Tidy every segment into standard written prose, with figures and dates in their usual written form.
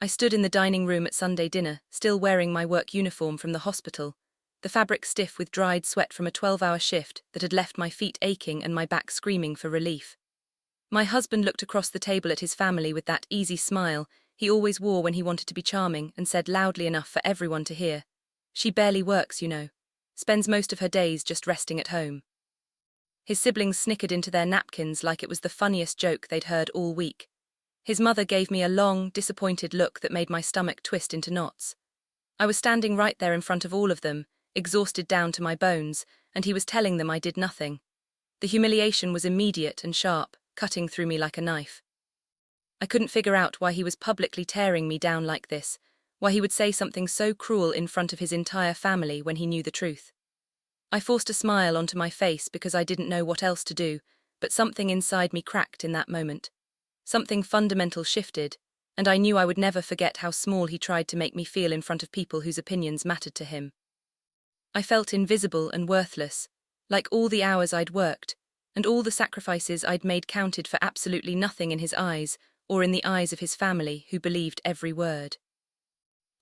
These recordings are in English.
I stood in the dining room at Sunday dinner, still wearing my work uniform from the hospital, the fabric stiff with dried sweat from a 12-hour shift that had left my feet aching and my back screaming for relief. My husband looked across the table at his family with that easy smile he always wore when he wanted to be charming and said loudly enough for everyone to hear, "She barely works, you know. Spends most of her days just resting at home." His siblings snickered into their napkins like it was the funniest joke they'd heard all week. His mother gave me a long, disappointed look that made my stomach twist into knots. I was standing right there in front of all of them, exhausted down to my bones, and he was telling them I did nothing. The humiliation was immediate and sharp, cutting through me like a knife. I couldn't figure out why he was publicly tearing me down like this, why he would say something so cruel in front of his entire family when he knew the truth. I forced a smile onto my face because I didn't know what else to do, but something inside me cracked in that moment. Something fundamental shifted, and I knew I would never forget how small he tried to make me feel in front of people whose opinions mattered to him. I felt invisible and worthless, like all the hours I'd worked, and all the sacrifices I'd made counted for absolutely nothing in his eyes or in the eyes of his family who believed every word.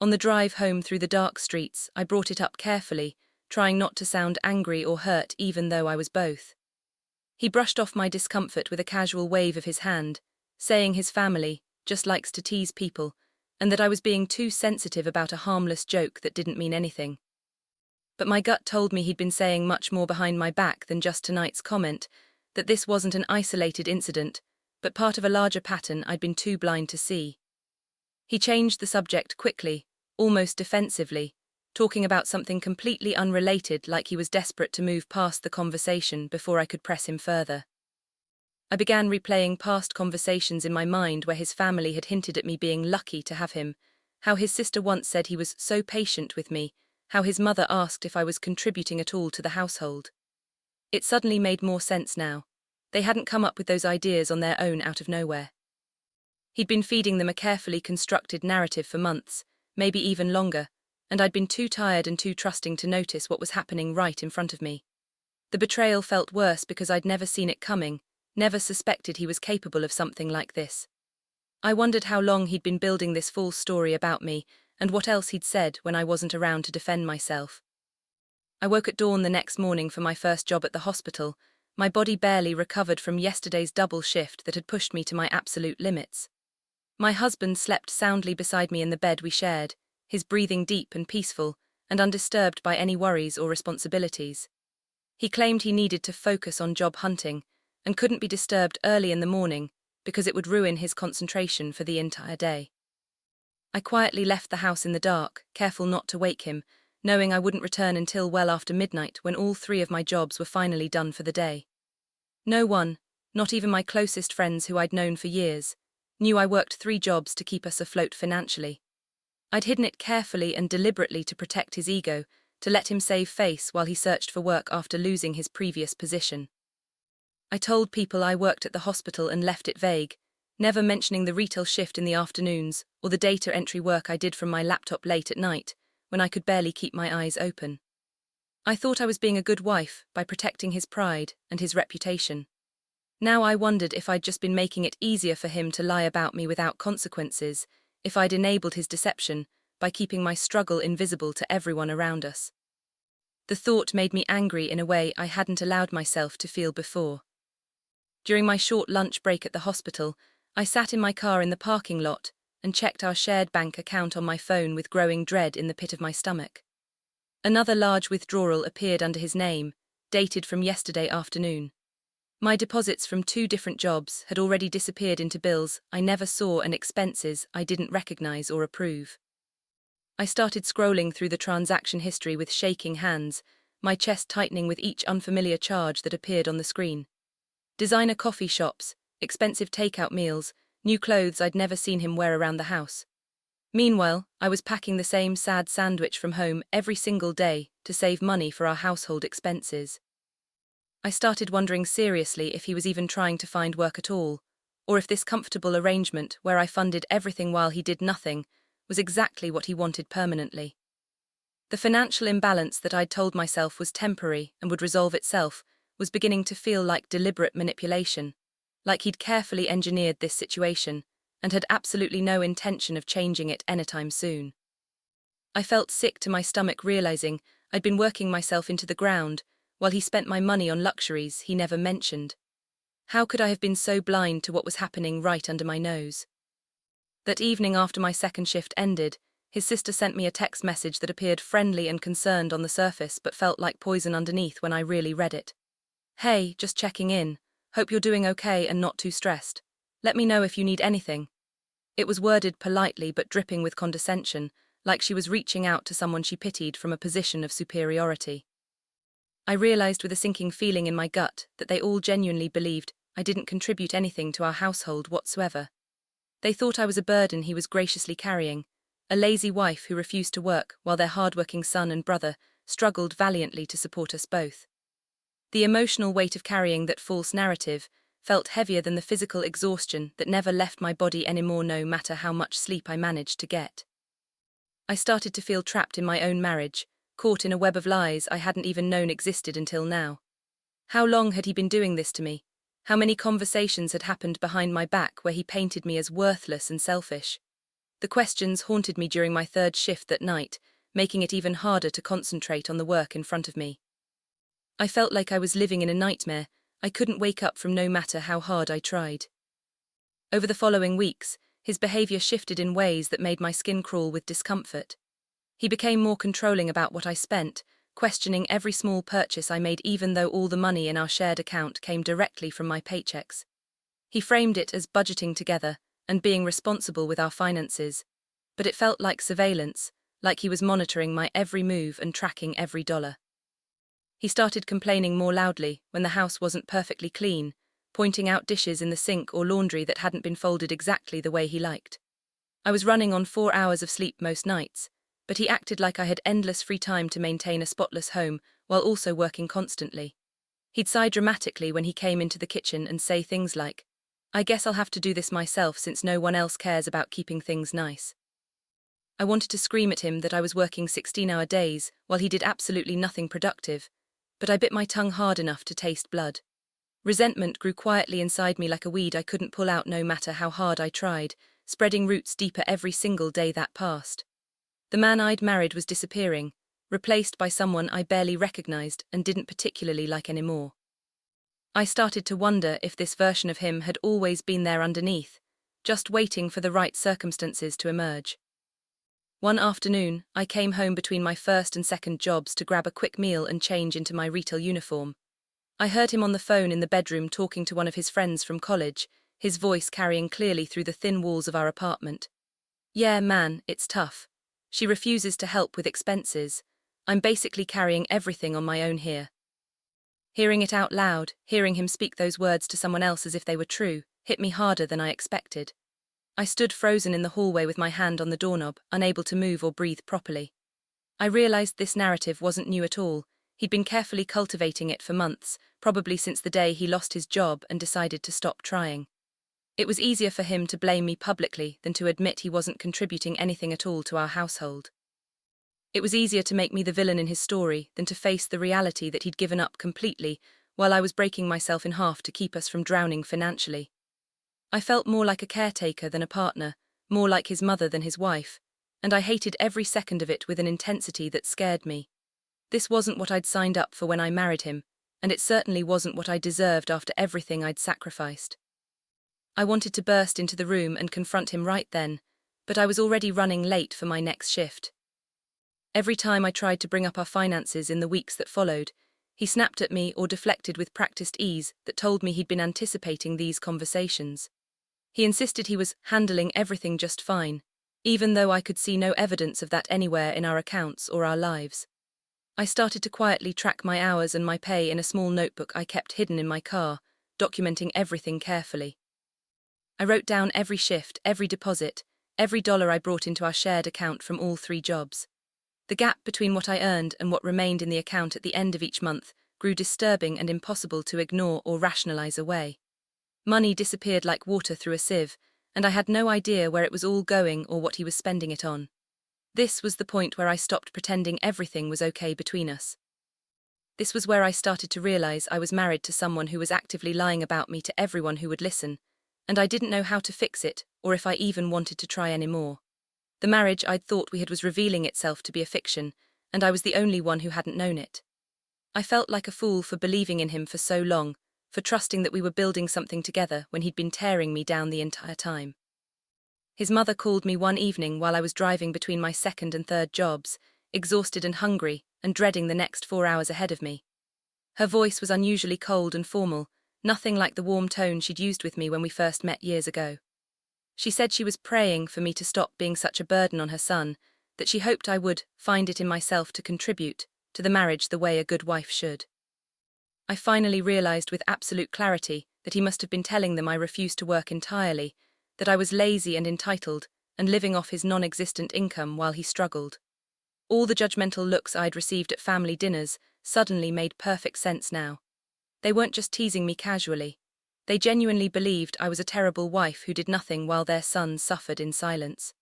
On the drive home through the dark streets, I brought it up carefully, trying not to sound angry or hurt even though I was both. He brushed off my discomfort with a casual wave of his hand, saying his family just likes to tease people, and that I was being too sensitive about a harmless joke that didn't mean anything. But my gut told me he'd been saying much more behind my back than just tonight's comment, that this wasn't an isolated incident, but part of a larger pattern I'd been too blind to see. He changed the subject quickly, almost defensively, talking about something completely unrelated like he was desperate to move past the conversation before I could press him further. I began replaying past conversations in my mind where his family had hinted at me being lucky to have him, how his sister once said he was so patient with me, how his mother asked if I was contributing at all to the household. It suddenly made more sense now. They hadn't come up with those ideas on their own out of nowhere. He'd been feeding them a carefully constructed narrative for months, maybe even longer, and I'd been too tired and too trusting to notice what was happening right in front of me. The betrayal felt worse because I'd never seen it coming, never suspected he was capable of something like this. I wondered how long he'd been building this false story about me, and what else he'd said when I wasn't around to defend myself. I woke at dawn the next morning for my first job at the hospital, my body barely recovered from yesterday's double shift that had pushed me to my absolute limits. My husband slept soundly beside me in the bed we shared, his breathing deep and peaceful, and undisturbed by any worries or responsibilities. He claimed he needed to focus on job hunting, and couldn't be disturbed early in the morning because it would ruin his concentration for the entire day. I quietly left the house in the dark, careful not to wake him, knowing I wouldn't return until well after midnight when all 3 of my jobs were finally done for the day. No one, not even my closest friends who I'd known for years, knew I worked 3 jobs to keep us afloat financially. I'd hidden it carefully and deliberately to protect his ego, to let him save face while he searched for work after losing his previous position. I told people I worked at the hospital and left it vague, never mentioning the retail shift in the afternoons or the data entry work I did from my laptop late at night, when I could barely keep my eyes open. I thought I was being a good wife by protecting his pride and his reputation. Now I wondered if I'd just been making it easier for him to lie about me without consequences, if I'd enabled his deception by keeping my struggle invisible to everyone around us. The thought made me angry in a way I hadn't allowed myself to feel before. During my short lunch break at the hospital, I sat in my car in the parking lot and checked our shared bank account on my phone with growing dread in the pit of my stomach. Another large withdrawal appeared under his name, dated from yesterday afternoon. My deposits from 2 different jobs had already disappeared into bills I never saw and expenses I didn't recognize or approve. I started scrolling through the transaction history with shaking hands, my chest tightening with each unfamiliar charge that appeared on the screen. Designer coffee shops, expensive takeout meals, new clothes I'd never seen him wear around the house. Meanwhile, I was packing the same sad sandwich from home every single day to save money for our household expenses. I started wondering seriously if he was even trying to find work at all, or if this comfortable arrangement where I funded everything while he did nothing was exactly what he wanted permanently. The financial imbalance that I'd told myself was temporary and would resolve itself was beginning to feel like deliberate manipulation, like he'd carefully engineered this situation, and had absolutely no intention of changing it anytime soon. I felt sick to my stomach realizing I'd been working myself into the ground while he spent my money on luxuries he never mentioned. How could I have been so blind to what was happening right under my nose? That evening after my second shift ended, his sister sent me a text message that appeared friendly and concerned on the surface but felt like poison underneath when I really read it. "Hey, just checking in. Hope you're doing okay and not too stressed. Let me know if you need anything." It was worded politely but dripping with condescension, like she was reaching out to someone she pitied from a position of superiority. I realized with a sinking feeling in my gut that they all genuinely believed I didn't contribute anything to our household whatsoever. They thought I was a burden he was graciously carrying, a lazy wife who refused to work while their hard-working son and brother struggled valiantly to support us both. The emotional weight of carrying that false narrative felt heavier than the physical exhaustion that never left my body anymore no matter how much sleep I managed to get. I started to feel trapped in my own marriage, caught in a web of lies I hadn't even known existed until now. How long had he been doing this to me? How many conversations had happened behind my back where he painted me as worthless and selfish? The questions haunted me during my third shift that night, making it even harder to concentrate on the work in front of me. I felt like I was living in a nightmare. I couldn't wake up from no matter how hard I tried. Over the following weeks, his behavior shifted in ways that made my skin crawl with discomfort. He became more controlling about what I spent, questioning every small purchase I made even though all the money in our shared account came directly from my paychecks. He framed it as budgeting together and being responsible with our finances, but it felt like surveillance, like he was monitoring my every move and tracking every dollar. He started complaining more loudly when the house wasn't perfectly clean, pointing out dishes in the sink or laundry that hadn't been folded exactly the way he liked. I was running on 4 hours of sleep most nights, but he acted like I had endless free time to maintain a spotless home while also working constantly. He'd sigh dramatically when he came into the kitchen and say things like, "I guess I'll have to do this myself since no one else cares about keeping things nice." I wanted to scream at him that I was working 16-hour days while he did absolutely nothing productive, but I bit my tongue hard enough to taste blood. Resentment grew quietly inside me like a weed I couldn't pull out no matter how hard I tried, spreading roots deeper every single day that passed. The man I'd married was disappearing, replaced by someone I barely recognized and didn't particularly like anymore. I started to wonder if this version of him had always been there underneath, just waiting for the right circumstances to emerge. One afternoon, I came home between my first and second jobs to grab a quick meal and change into my retail uniform. I heard him on the phone in the bedroom talking to one of his friends from college, his voice carrying clearly through the thin walls of our apartment. "Yeah, man, it's tough. She refuses to help with expenses. I'm basically carrying everything on my own here." Hearing it out loud, hearing him speak those words to someone else as if they were true, hit me harder than I expected. I stood frozen in the hallway with my hand on the doorknob, unable to move or breathe properly. I realized this narrative wasn't new at all. He'd been carefully cultivating it for months, probably since the day he lost his job and decided to stop trying. It was easier for him to blame me publicly than to admit he wasn't contributing anything at all to our household. It was easier to make me the villain in his story than to face the reality that he'd given up completely while I was breaking myself in half to keep us from drowning financially. I felt more like a caretaker than a partner, more like his mother than his wife, and I hated every second of it with an intensity that scared me. This wasn't what I'd signed up for when I married him, and it certainly wasn't what I deserved after everything I'd sacrificed. I wanted to burst into the room and confront him right then, but I was already running late for my next shift. Every time I tried to bring up our finances in the weeks that followed, he snapped at me or deflected with practiced ease that told me he'd been anticipating these conversations. He insisted he was handling everything just fine, even though I could see no evidence of that anywhere in our accounts or our lives. I started to quietly track my hours and my pay in a small notebook I kept hidden in my car, documenting everything carefully. I wrote down every shift, every deposit, every dollar I brought into our shared account from all 3 jobs. The gap between what I earned and what remained in the account at the end of each month grew disturbing and impossible to ignore or rationalize away. Money disappeared like water through a sieve, and I had no idea where it was all going or what he was spending it on. This was the point where I stopped pretending everything was okay between us. This was where I started to realize I was married to someone who was actively lying about me to everyone who would listen, and I didn't know how to fix it or if I even wanted to try anymore. The marriage I'd thought we had was revealing itself to be a fiction, and I was the only one who hadn't known it. I felt like a fool for believing in him for so long, for trusting that we were building something together when he'd been tearing me down the entire time. His mother called me one evening while I was driving between my second and third jobs, exhausted and hungry, and dreading the next 4 hours ahead of me. Her voice was unusually cold and formal, nothing like the warm tone she'd used with me when we first met years ago. She said she was praying for me to stop being such a burden on her son, that she hoped I would find it in myself to contribute to the marriage the way a good wife should. I finally realized with absolute clarity that he must have been telling them I refused to work entirely, that I was lazy and entitled, and living off his non-existent income while he struggled. All the judgmental looks I'd received at family dinners suddenly made perfect sense now. They weren't just teasing me casually. They genuinely believed I was a terrible wife who did nothing while their son suffered in silence.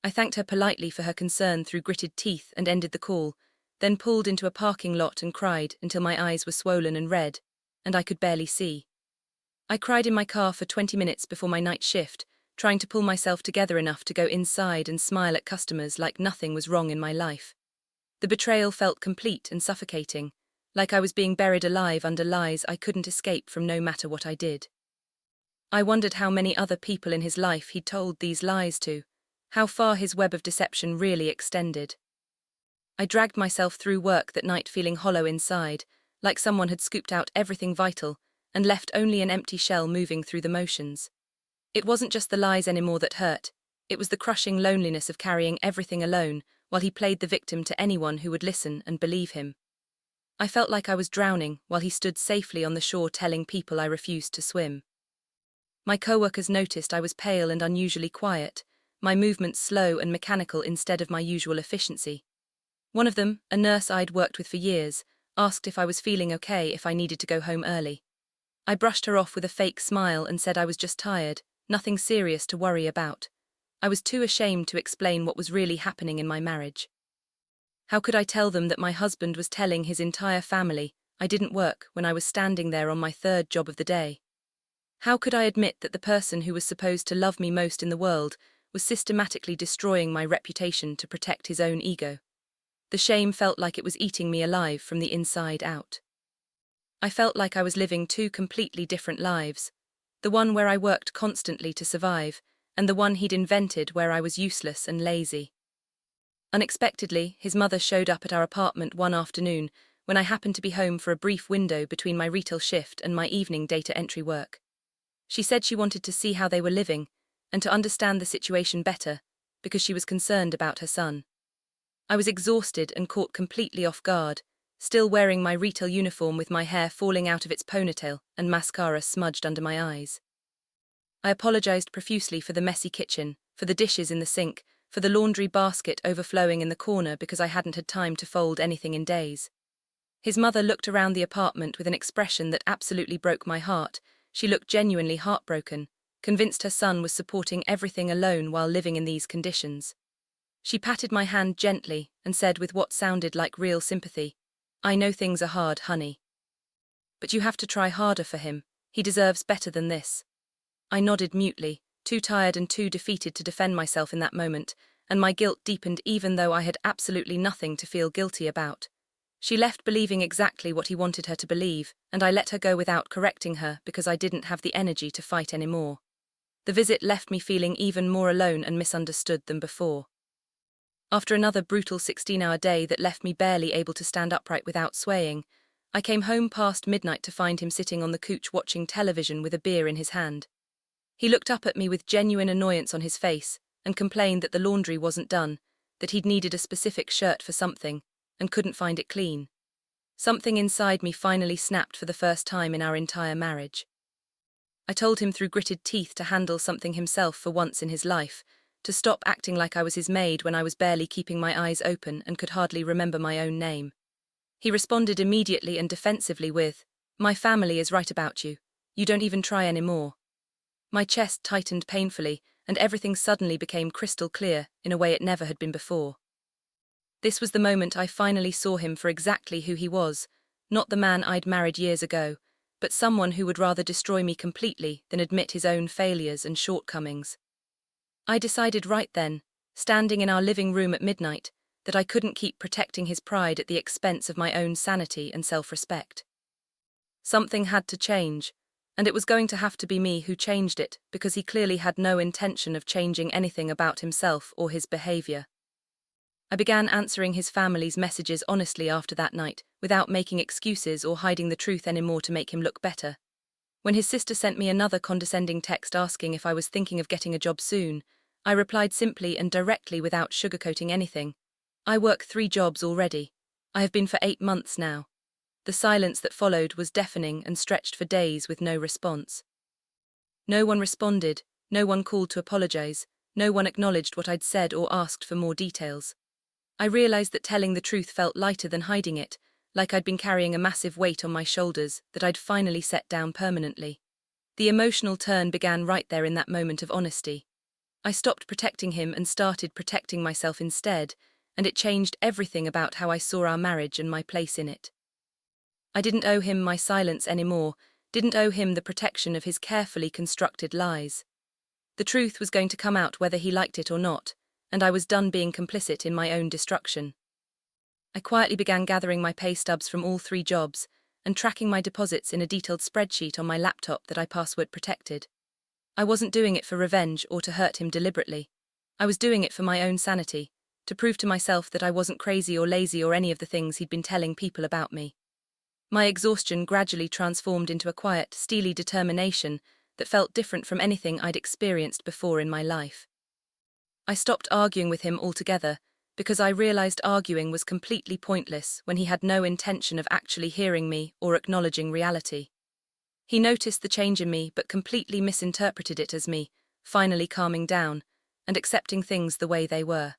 I thanked her politely for her concern through gritted teeth and ended the call, then pulled into a parking lot and cried until my eyes were swollen and red, and I could barely see. I cried in my car for 20 minutes before my night shift, trying to pull myself together enough to go inside and smile at customers like nothing was wrong in my life. The betrayal felt complete and suffocating, like I was being buried alive under lies I couldn't escape from no matter what I did. I wondered how many other people in his life he'd told these lies to, how far his web of deception really extended. I dragged myself through work that night feeling hollow inside, like someone had scooped out everything vital and left only an empty shell moving through the motions. It wasn't just the lies anymore that hurt, it was the crushing loneliness of carrying everything alone while he played the victim to anyone who would listen and believe him. I felt like I was drowning while he stood safely on the shore telling people I refused to swim. My co-workers noticed I was pale and unusually quiet, my movements slow and mechanical instead of my usual efficiency. One of them, a nurse I'd worked with for years, asked if I was feeling okay if I needed to go home early. I brushed her off with a fake smile and said I was just tired, nothing serious to worry about. I was too ashamed to explain what was really happening in my marriage. How could I tell them that my husband was telling his entire family I didn't work when I was standing there on my third job of the day? How could I admit that the person who was supposed to love me most in the world was systematically destroying my reputation to protect his own ego? The shame felt like it was eating me alive from the inside out. I felt like I was living two completely different lives, the one where I worked constantly to survive, and the one he'd invented where I was useless and lazy. Unexpectedly, his mother showed up at our apartment one afternoon when I happened to be home for a brief window between my retail shift and my evening data entry work. She said she wanted to see how they were living and to understand the situation better because she was concerned about her son. I was exhausted and caught completely off guard, still wearing my retail uniform with my hair falling out of its ponytail and mascara smudged under my eyes. I apologized profusely for the messy kitchen, for the dishes in the sink, for the laundry basket overflowing in the corner because I hadn't had time to fold anything in days. His mother looked around the apartment with an expression that absolutely broke my heart. She looked genuinely heartbroken, convinced her son was supporting everything alone while living in these conditions. She patted my hand gently and said with what sounded like real sympathy, "I know things are hard, honey. But you have to try harder for him. He deserves better than this." I nodded mutely, too tired and too defeated to defend myself in that moment, and my guilt deepened even though I had absolutely nothing to feel guilty about. She left believing exactly what he wanted her to believe, and I let her go without correcting her because I didn't have the energy to fight anymore. The visit left me feeling even more alone and misunderstood than before. After another brutal 16-hour day that left me barely able to stand upright without swaying, I came home past midnight to find him sitting on the couch watching television with a beer in his hand. He looked up at me with genuine annoyance on his face and complained that the laundry wasn't done, that he'd needed a specific shirt for something, and couldn't find it clean. Something inside me finally snapped for the first time in our entire marriage. I told him through gritted teeth to handle something himself for once in his life, to stop acting like I was his maid when I was barely keeping my eyes open and could hardly remember my own name. He responded immediately and defensively with, "My family is right about you. You don't even try anymore." My chest tightened painfully, and everything suddenly became crystal clear in a way it never had been before. This was the moment I finally saw him for exactly who he was, not the man I'd married years ago, but someone who would rather destroy me completely than admit his own failures and shortcomings. I decided right then, standing in our living room at midnight, that I couldn't keep protecting his pride at the expense of my own sanity and self-respect. Something had to change, and it was going to have to be me who changed it, because he clearly had no intention of changing anything about himself or his behavior. I began answering his family's messages honestly after that night, without making excuses or hiding the truth anymore to make him look better. When his sister sent me another condescending text asking if I was thinking of getting a job soon, I replied simply and directly without sugarcoating anything. I work 3 jobs already. I have been for 8 months now. The silence that followed was deafening and stretched for days with no response. No one responded, no one called to apologize, no one acknowledged what I'd said or asked for more details. I realized that telling the truth felt lighter than hiding it, like I'd been carrying a massive weight on my shoulders that I'd finally set down permanently. The emotional turn began right there in that moment of honesty. I stopped protecting him and started protecting myself instead, and it changed everything about how I saw our marriage and my place in it. I didn't owe him my silence anymore, didn't owe him the protection of his carefully constructed lies. The truth was going to come out whether he liked it or not, and I was done being complicit in my own destruction. I quietly began gathering my pay stubs from all 3 jobs and tracking my deposits in a detailed spreadsheet on my laptop that I password protected. I wasn't doing it for revenge or to hurt him deliberately. I was doing it for my own sanity, to prove to myself that I wasn't crazy or lazy or any of the things he'd been telling people about me. My exhaustion gradually transformed into a quiet, steely determination that felt different from anything I'd experienced before in my life. I stopped arguing with him altogether, because I realized arguing was completely pointless when he had no intention of actually hearing me or acknowledging reality. He noticed the change in me but completely misinterpreted it as me, finally calming down and accepting things the way they were.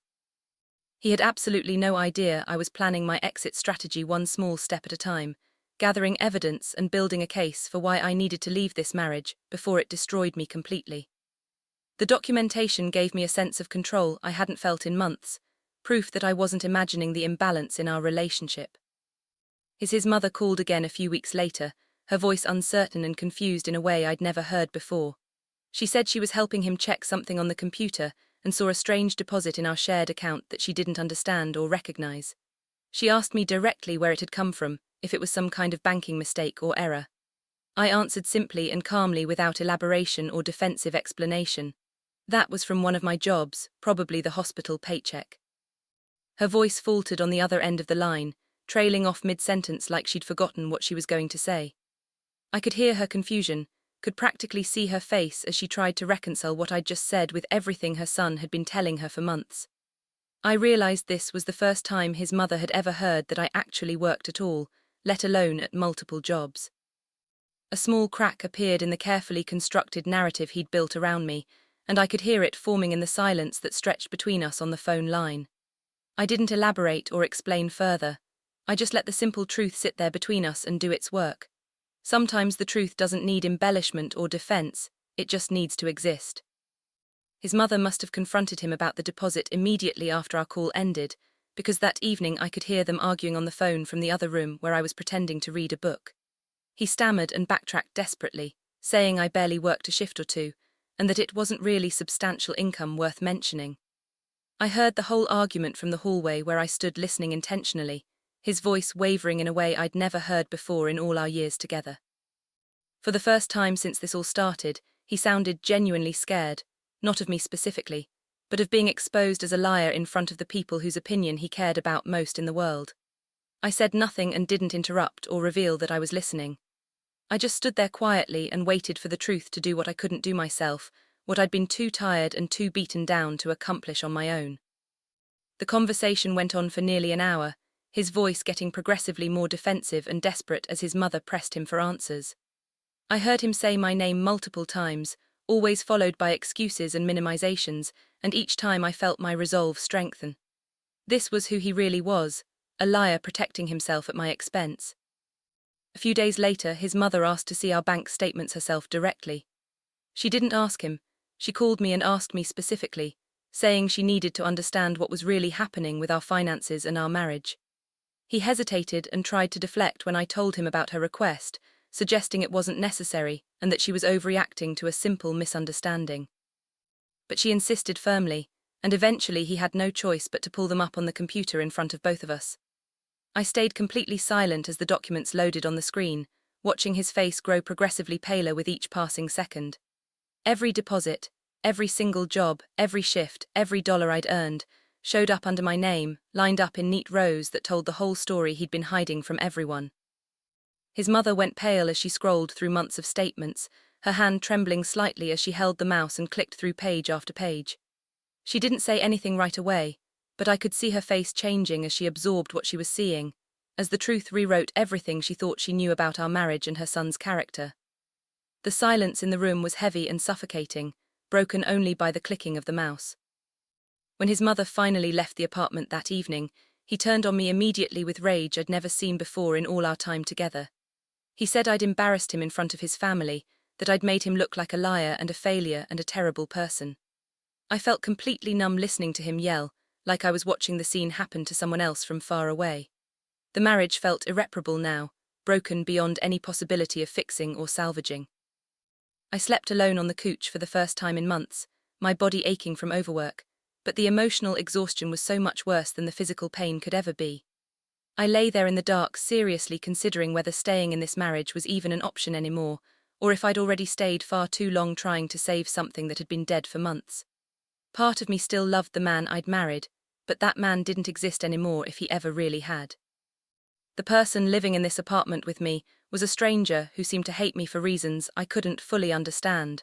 He had absolutely no idea I was planning my exit strategy one small step at a time, gathering evidence and building a case for why I needed to leave this marriage before it destroyed me completely. The documentation gave me a sense of control I hadn't felt in months, proof that I wasn't imagining the imbalance in our relationship. His mother called again a few weeks later, her voice uncertain and confused in a way I'd never heard before. She said she was helping him check something on the computer and saw a strange deposit in our shared account that she didn't understand or recognize. She asked me directly where it had come from, if it was some kind of banking mistake or error. I answered simply and calmly without elaboration or defensive explanation. That was from one of my jobs, probably the hospital paycheck. Her voice faltered on the other end of the line, trailing off mid-sentence like she'd forgotten what she was going to say. I could hear her confusion, could practically see her face as she tried to reconcile what I'd just said with everything her son had been telling her for months. I realized this was the first time his mother had ever heard that I actually worked at all, let alone at multiple jobs. A small crack appeared in the carefully constructed narrative he'd built around me, and I could hear it forming in the silence that stretched between us on the phone line. I didn't elaborate or explain further. I just let the simple truth sit there between us and do its work. Sometimes the truth doesn't need embellishment or defense, it just needs to exist. His mother must have confronted him about the deposit immediately after our call ended, because that evening I could hear them arguing on the phone from the other room where I was pretending to read a book. He stammered and backtracked desperately, saying I barely worked a shift or 2, and that it wasn't really substantial income worth mentioning. I heard the whole argument from the hallway where I stood listening intentionally, his voice wavering in a way I'd never heard before in all our years together. For the first time since this all started, he sounded genuinely scared, not of me specifically, but of being exposed as a liar in front of the people whose opinion he cared about most in the world. I said nothing and didn't interrupt or reveal that I was listening. I just stood there quietly and waited for the truth to do what I couldn't do myself, what I'd been too tired and too beaten down to accomplish on my own. The conversation went on for nearly an hour, his voice getting progressively more defensive and desperate as his mother pressed him for answers. I heard him say my name multiple times, always followed by excuses and minimizations, and each time I felt my resolve strengthen. This was who he really was, a liar protecting himself at my expense. A few days later, his mother asked to see our bank statements herself directly. She didn't ask him, she called me and asked me specifically, saying she needed to understand what was really happening with our finances and our marriage. He hesitated and tried to deflect when I told him about her request, suggesting it wasn't necessary and that she was overreacting to a simple misunderstanding. But she insisted firmly, and eventually he had no choice but to pull them up on the computer in front of both of us. I stayed completely silent as the documents loaded on the screen, watching his face grow progressively paler with each passing second. Every deposit, every single job, every shift, every dollar I'd earned, showed up under my name, lined up in neat rows that told the whole story he'd been hiding from everyone. His mother went pale as she scrolled through months of statements, her hand trembling slightly as she held the mouse and clicked through page after page. She didn't say anything right away, but I could see her face changing as she absorbed what she was seeing, as the truth rewrote everything she thought she knew about our marriage and her son's character. The silence in the room was heavy and suffocating, broken only by the clicking of the mouse. When his mother finally left the apartment that evening, he turned on me immediately with rage I'd never seen before in all our time together. He said I'd embarrassed him in front of his family, that I'd made him look like a liar and a failure and a terrible person. I felt completely numb listening to him yell, like I was watching the scene happen to someone else from far away. The marriage felt irreparable now, broken beyond any possibility of fixing or salvaging. I slept alone on the couch for the first time in months, my body aching from overwork, but the emotional exhaustion was so much worse than the physical pain could ever be. I lay there in the dark, seriously considering whether staying in this marriage was even an option anymore, or if I'd already stayed far too long trying to save something that had been dead for months. Part of me still loved the man I'd married, but that man didn't exist anymore if he ever really had. The person living in this apartment with me was a stranger who seemed to hate me for reasons I couldn't fully understand.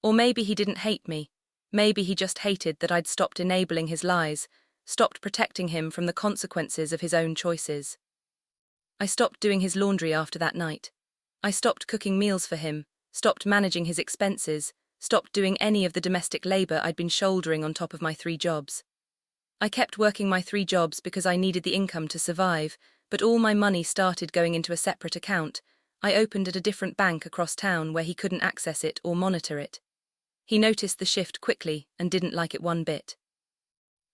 Or maybe he didn't hate me. Maybe he just hated that I'd stopped enabling his lies, stopped protecting him from the consequences of his own choices. I stopped doing his laundry after that night. I stopped cooking meals for him, stopped managing his expenses, stopped doing any of the domestic labor I'd been shouldering on top of my 3 jobs. I kept working my 3 jobs because I needed the income to survive, but all my money started going into a separate account I opened at a different bank across town where he couldn't access it or monitor it. He noticed the shift quickly and didn't like it one bit.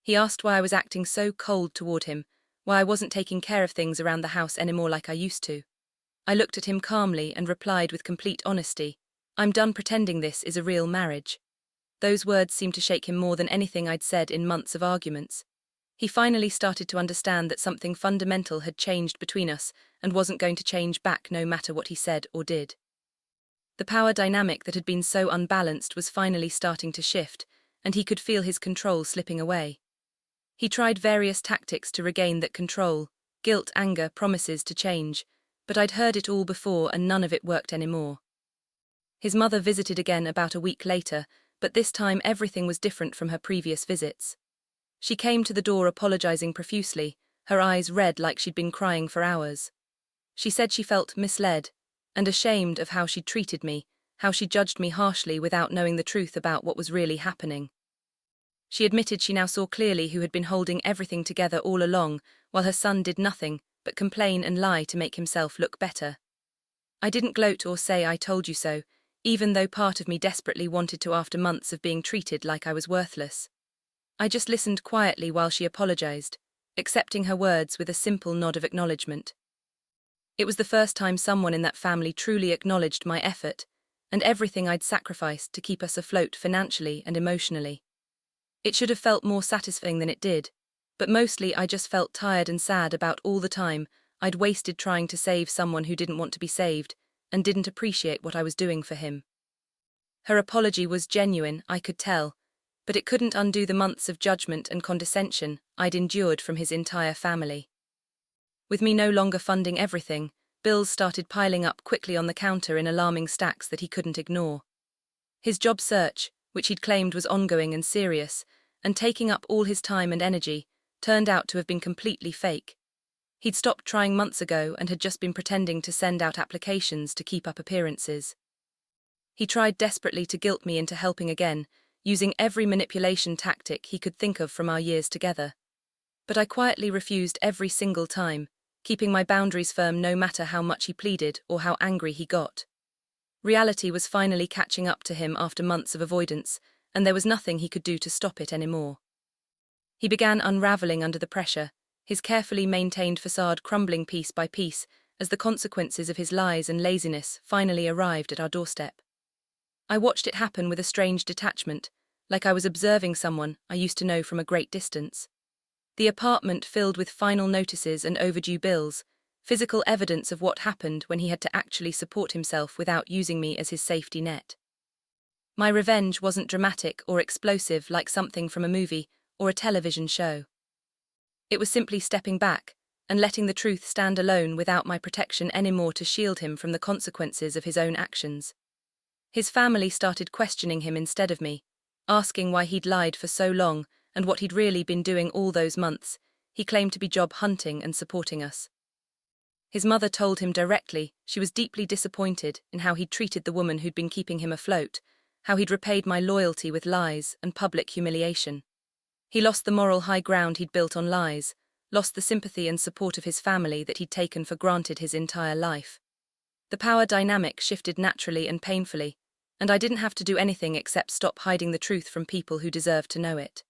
He asked why I was acting so cold toward him, why I wasn't taking care of things around the house anymore like I used to. I looked at him calmly and replied with complete honesty, "I'm done pretending this is a real marriage." Those words seemed to shake him more than anything I'd said in months of arguments. He finally started to understand that something fundamental had changed between us and wasn't going to change back no matter what he said or did. The power dynamic that had been so unbalanced was finally starting to shift, and he could feel his control slipping away. He tried various tactics to regain that control, guilt, anger, promises to change, but I'd heard it all before and none of it worked anymore. His mother visited again about a week later, but this time everything was different from her previous visits. She came to the door apologizing profusely, her eyes red like she'd been crying for hours. She said she felt misled and ashamed of how she'd treated me, how she judged me harshly without knowing the truth about what was really happening. She admitted she now saw clearly who had been holding everything together all along, while her son did nothing but complain and lie to make himself look better. I didn't gloat or say I told you so, even though part of me desperately wanted to after months of being treated like I was worthless. I just listened quietly while she apologized, accepting her words with a simple nod of acknowledgement. It was the first time someone in that family truly acknowledged my effort and everything I'd sacrificed to keep us afloat financially and emotionally. It should have felt more satisfying than it did, but mostly I just felt tired and sad about all the time I'd wasted trying to save someone who didn't want to be saved and didn't appreciate what I was doing for him. Her apology was genuine, I could tell, but it couldn't undo the months of judgment and condescension I'd endured from his entire family. With me no longer funding everything, bills started piling up quickly on the counter in alarming stacks that he couldn't ignore. His job search, which he'd claimed was ongoing and serious, and taking up all his time and energy, turned out to have been completely fake. He'd stopped trying months ago and had just been pretending to send out applications to keep up appearances. He tried desperately to guilt me into helping again, using every manipulation tactic he could think of from our years together. But I quietly refused every single time, keeping my boundaries firm no matter how much he pleaded or how angry he got. Reality was finally catching up to him after months of avoidance, and there was nothing he could do to stop it anymore. He began unraveling under the pressure, his carefully maintained facade crumbling piece by piece as the consequences of his lies and laziness finally arrived at our doorstep. I watched it happen with a strange detachment, like I was observing someone I used to know from a great distance. The apartment filled with final notices and overdue bills, physical evidence of what happened when he had to actually support himself without using me as his safety net. My revenge wasn't dramatic or explosive like something from a movie or a television show. It was simply stepping back and letting the truth stand alone without my protection anymore to shield him from the consequences of his own actions. His family started questioning him instead of me, asking why he'd lied for so long and what he'd really been doing all those months. He claimed to be job hunting and supporting us. His mother told him directly she was deeply disappointed in how he'd treated the woman who'd been keeping him afloat, how he'd repaid my loyalty with lies and public humiliation. He lost the moral high ground he'd built on lies, lost the sympathy and support of his family that he'd taken for granted his entire life. The power dynamic shifted naturally and painfully, and I didn't have to do anything except stop hiding the truth from people who deserved to know it.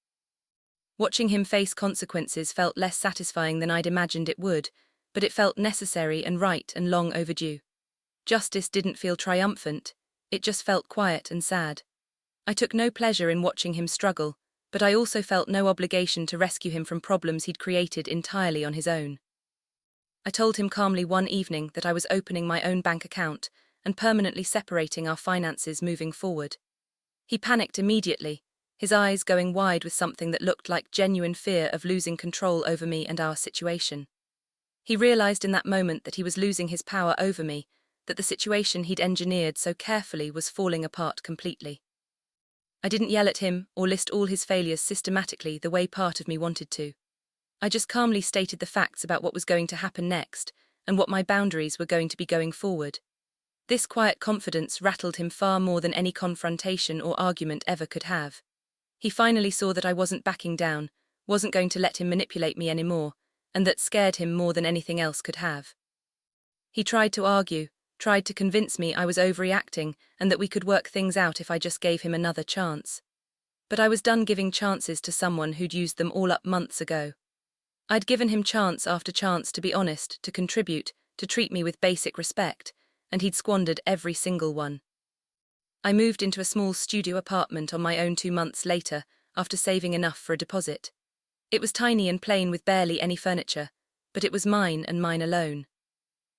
Watching him face consequences felt less satisfying than I'd imagined it would, but it felt necessary and right and long overdue. Justice didn't feel triumphant, it just felt quiet and sad. I took no pleasure in watching him struggle, but I also felt no obligation to rescue him from problems he'd created entirely on his own. I told him calmly one evening that I was opening my own bank account and permanently separating our finances moving forward. He panicked immediately, his eyes going wide with something that looked like genuine fear of losing control over me and our situation. He realized in that moment that he was losing his power over me, that the situation he'd engineered so carefully was falling apart completely. I didn't yell at him or list all his failures systematically the way part of me wanted to. I just calmly stated the facts about what was going to happen next and what my boundaries were going to be going forward. This quiet confidence rattled him far more than any confrontation or argument ever could have. He finally saw that I wasn't backing down, wasn't going to let him manipulate me anymore, and that scared him more than anything else could have. He tried to argue, tried to convince me I was overreacting and that we could work things out if I just gave him another chance. But I was done giving chances to someone who'd used them all up months ago. I'd given him chance after chance to be honest, to contribute, to treat me with basic respect, and he'd squandered every single one. I moved into a small studio apartment on my own 2 months later, after saving enough for a deposit. It was tiny and plain with barely any furniture, but it was mine and mine alone.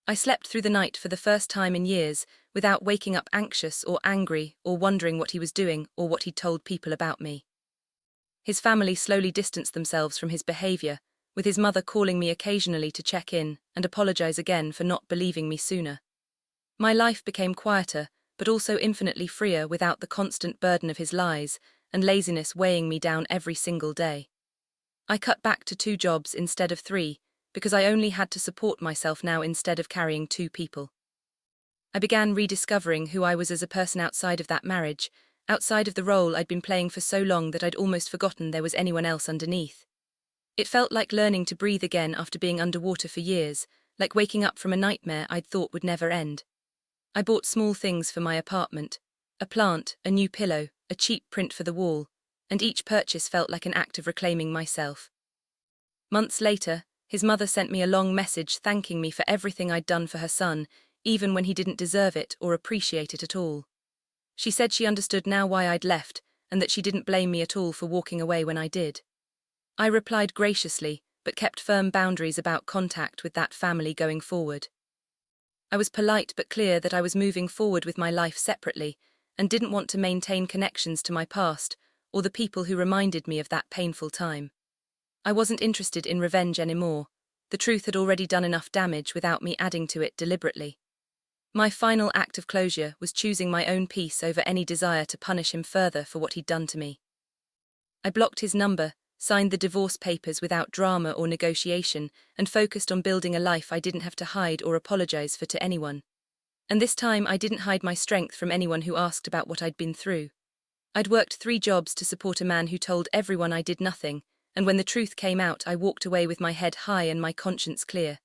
I slept through the night for the first time in years, without waking up anxious or angry or wondering what he was doing or what he'd told people about me. His family slowly distanced themselves from his behavior, with his mother calling me occasionally to check in and apologize again for not believing me sooner. My life became quieter, but also infinitely freer without the constant burden of his lies and laziness weighing me down every single day. I cut back to 2 jobs instead of 3, because I only had to support myself now instead of carrying 2 people. I began rediscovering who I was as a person outside of that marriage, outside of the role I'd been playing for so long that I'd almost forgotten there was anyone else underneath. It felt like learning to breathe again after being underwater for years, like waking up from a nightmare I'd thought would never end. I bought small things for my apartment, a plant, a new pillow, a cheap print for the wall, and each purchase felt like an act of reclaiming myself. Months later, his mother sent me a long message thanking me for everything I'd done for her son, even when he didn't deserve it or appreciate it at all. She said she understood now why I'd left, and that she didn't blame me at all for walking away when I did. I replied graciously, but kept firm boundaries about contact with that family going forward. I was polite but clear that I was moving forward with my life separately, and didn't want to maintain connections to my past or the people who reminded me of that painful time. I wasn't interested in revenge anymore. The truth had already done enough damage without me adding to it deliberately. My final act of closure was choosing my own peace over any desire to punish him further for what he'd done to me. I blocked his number, signed the divorce papers without drama or negotiation, and focused on building a life I didn't have to hide or apologize for to anyone. And this time I didn't hide my strength from anyone who asked about what I'd been through. I'd worked 3 jobs to support a man who told everyone I did nothing, and when the truth came out I walked away with my head high and my conscience clear.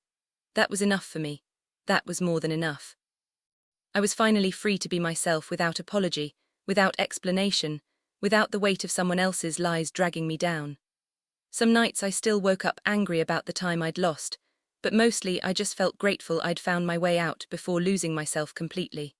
That was enough for me. That was more than enough. I was finally free to be myself without apology, without explanation, without the weight of someone else's lies dragging me down. Some nights I still woke up angry about the time I'd lost, but mostly I just felt grateful I'd found my way out before losing myself completely.